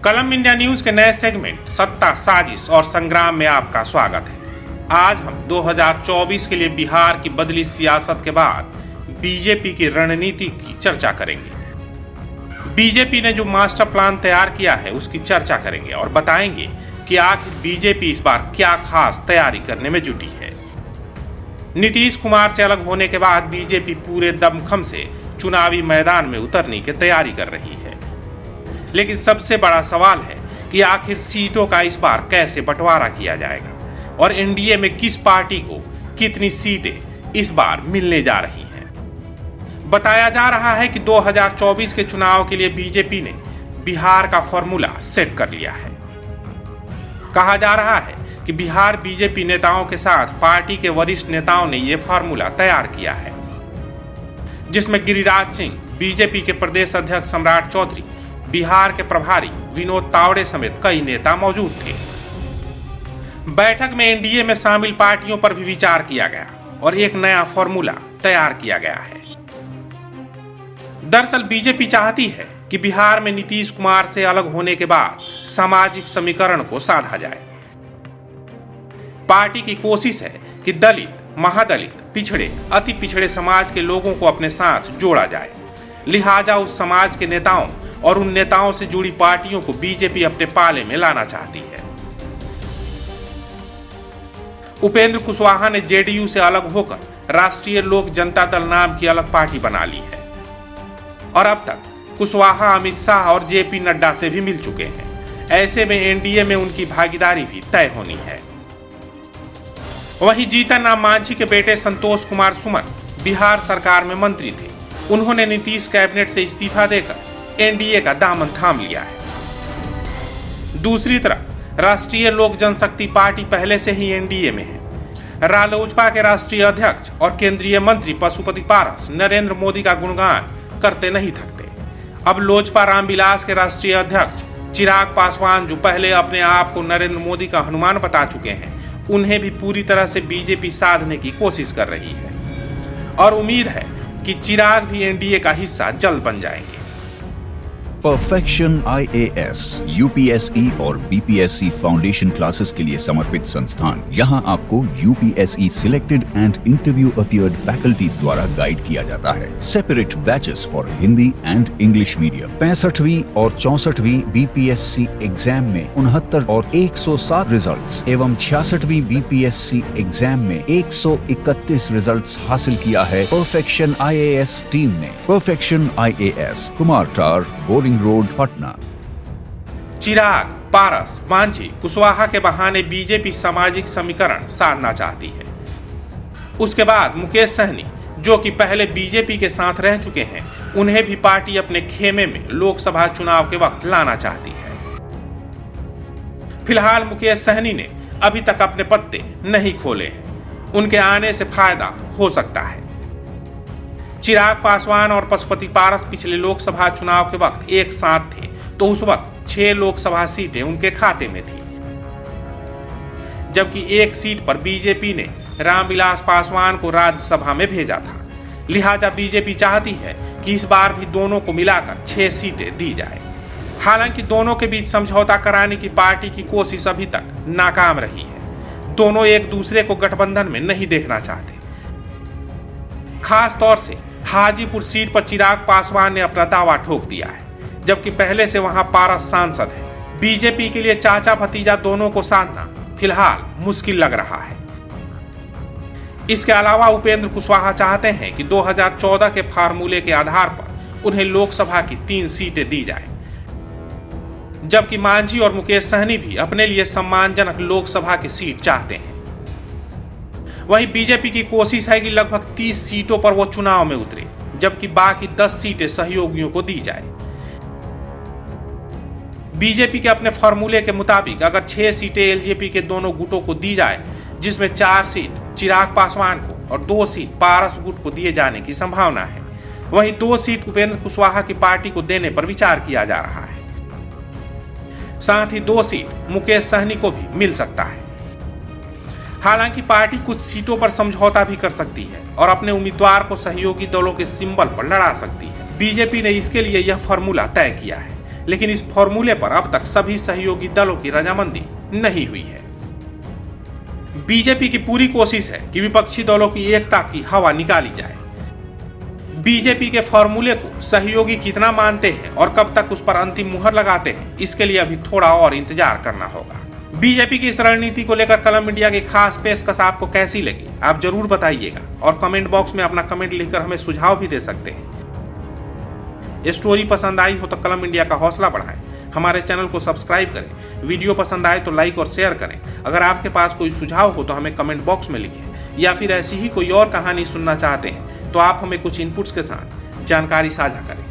कलम India news के नए सेगमेंट सत्ता, साजिश और संग्राम में आपका स्वागत है। आज हम 2024 के लिए बिहार की बदली सियासत के बाद बीजेपी की रणनीति की चर्चा करेंगे। बीजेपी ने जो मास्टर प्लान तैयार किया है उसकी चर्चा करेंगे और बताएंगे कि आखिर बीजेपी इस बार क्या खास तैयारी करने में जुटी है। नीतीश कुमार से अलग होने के बाद बीजेपी पूरे दमखम से चुनावी मैदान में उतरने की तैयारी कर रही है, लेकिन सबसे बड़ा सवाल है कि आखिर सीटों का इस बार कैसे बंटवारा किया जाएगा और एनडीए में किस पार्टी को कितनी सीटें इस बार मिलने जा रही हैं। बताया जा रहा है कि 2024 के चुनाव के लिए बीजेपी ने बिहार का फॉर्मूला सेट कर लिया है। कहा जा रहा है कि बिहार बीजेपी नेताओं के साथ पार्टी के वरिष्ठ नेताओं ने यह फॉर्मूला तैयार किया है, जिसमें गिरिराज सिंह, बीजेपी के प्रदेश अध्यक्ष सम्राट चौधरी, बिहार के प्रभारी विनोद तावड़े समेत कई नेता मौजूद थे। बैठक में एनडीए में शामिल पार्टियों पर भी विचार किया गया और एक नया फॉर्मूला तैयार किया गया है। दरअसल बीजेपी चाहती है कि बिहार में नीतीश कुमार से अलग होने के बाद सामाजिक समीकरण को साधा जाए। पार्टी की कोशिश है कि दलित, महादलित, पिछड़े, अति पिछड़े समाज के लोगों को अपने साथ जोड़ा जाए। लिहाजा उस समाज के नेताओं और उन नेताओं से जुड़ी पार्टियों को बीजेपी अपने पाले में लाना चाहती है। उपेंद्र कुशवाहा ने जेडीयू से अलग होकर राष्ट्रीय लोक जनता दल नाम की अलग पार्टी बना ली है और अब तक कुशवाहा अमित शाह और जेपी नड्डा से भी मिल चुके हैं। ऐसे में एनडीए में उनकी भागीदारी भी तय होनी है। वहीं जीतन राम मांझी के बेटे संतोष कुमार सुमन बिहार सरकार में मंत्री थे। उन्होंने नीतीश कैबिनेट से इस्तीफा देकर एनडीए का दामन थाम लिया है। दूसरी तरफ राष्ट्रीय लोक जनशक्ति पार्टी पहले से ही एनडीए में है। रालोजपा के राष्ट्रीय अध्यक्ष और केंद्रीय मंत्री पशुपति पारस नरेंद्र मोदी का गुणगान करते नहीं थकते। अब लोजपा रामविलास के राष्ट्रीय अध्यक्ष चिराग पासवान, जो पहले अपने आप को नरेंद्र मोदी का हनुमान बता चुके हैं, उन्हें भी पूरी तरह से बीजेपी साधने की कोशिश कर रही है और उम्मीद है कि चिराग भी एनडीए का हिस्सा जल्द बन जाएंगे। परफेक्शन IAS, UPSE और BPSC फाउंडेशन क्लासेस के लिए समर्पित संस्थान। यहाँ आपको UPSE selected and interview appeared faculties द्वारा गाइड किया जाता है। Separate batches for Hindi and English medium. 65वीं और 64वीं BPSC एग्जाम में 69 और 107 रिजल्ट्स एवं 66वीं BPSC एग्जाम में 131 रिजल्ट्स हासिल किया है परफेक्शन IAS टीम ने। परफेक्शन IAS, कुमार टार, रोड, पटना। चिराग, पारस, मांझी, कुशवाहा के बहाने बीजेपी सामाजिक समीकरण साधना चाहती है। उसके बाद मुकेश सहनी, जो कि पहले बीजेपी के साथ रह चुके हैं, उन्हें भी पार्टी अपने खेमे में लोकसभा चुनाव के वक्त लाना चाहती है। फिलहाल मुकेश सहनी ने अभी तक अपने पत्ते नहीं खोले हैं। उनके आने से फायदा हो सकता है। चिराग पासवान और पशुपति पारस पिछले लोकसभा चुनाव के वक्त एक साथ थे, तो उस वक्त 6 लोकसभा सीटें उनके खाते में थी, जबकि एक सीट पर बीजेपी ने रामविलास पासवान को राज्यसभा में भेजा था। लिहाजा बीजेपी चाहती है कि इस बार भी दोनों को मिलाकर 6 सीटें दी जाए। हालांकि दोनों के बीच समझौता कराने की पार्टी की कोशिश अभी तक नाकाम रही है। दोनों एक दूसरे को गठबंधन में नहीं देखना चाहते। खास तौर से हाजीपुर सीट पर चिराग पासवान ने अपना दावा ठोक दिया है, जबकि पहले से वहां पारस सांसद है। बीजेपी के लिए चाचा भतीजा दोनों को साधना फिलहाल मुश्किल लग रहा है। इसके अलावा उपेंद्र कुशवाहा चाहते हैं कि 2014 के फार्मूले के आधार पर उन्हें लोकसभा की 3 सीटें दी जाए, जबकि मांझी और मुकेश सहनी भी अपने लिए सम्मानजनक लोकसभा की सीट चाहते हैं। वहीं बीजेपी की कोशिश है कि लगभग 30 सीटों पर वो चुनाव में उतरे, जबकि बाकी 10 सीटें सहयोगियों को दी जाए। बीजेपी के अपने फॉर्मूले के मुताबिक अगर 6 सीटें एलजेपी के दोनों गुटों को दी जाए, जिसमें 4 सीट चिराग पासवान को और 2 सीट पारस गुट को दिए जाने की संभावना है, वहीं 2 सीट उपेंद्र कुशवाहा की पार्टी को देने पर विचार किया जा रहा है। साथ ही 2 सीट मुकेश सहनी को भी मिल सकता है। हालांकि पार्टी कुछ सीटों पर समझौता भी कर सकती है और अपने उम्मीदवार को सहयोगी दलों के सिंबल पर लड़ा सकती है। बीजेपी ने इसके लिए यह फॉर्मूला तय किया है। लेकिन इस फॉर्मूले पर अब तक सभी सहयोगी दलों की रजामंदी नहीं हुई है। बीजेपी की पूरी कोशिश है कि विपक्षी दलों की एकता की हवा निकाली जाए। बीजेपी के फॉर्मूले को सहयोगी कितना मानते हैं और कब तक उस पर अंतिम मुहर लगाते हैं, इसके लिए अभी थोड़ा और इंतजार करना होगा। बीजेपी की इस रणनीति को लेकर कलम इंडिया की खास पेशकश आपको कैसी लगी, आप जरूर बताइएगा और कमेंट बॉक्स में अपना कमेंट लिखकर हमें सुझाव भी दे सकते हैं। ये स्टोरी पसंद आई हो तो कलम इंडिया का हौसला बढ़ाएं, हमारे चैनल को सब्सक्राइब करें, वीडियो पसंद आए तो लाइक और शेयर करें। अगर आपके पास कोई सुझाव हो तो हमें कमेंट बॉक्स में लिखें, या फिर ऐसी ही कोई और कहानी सुनना चाहते हैं तो आप हमें कुछ इनपुट्स के साथ जानकारी साझा करें।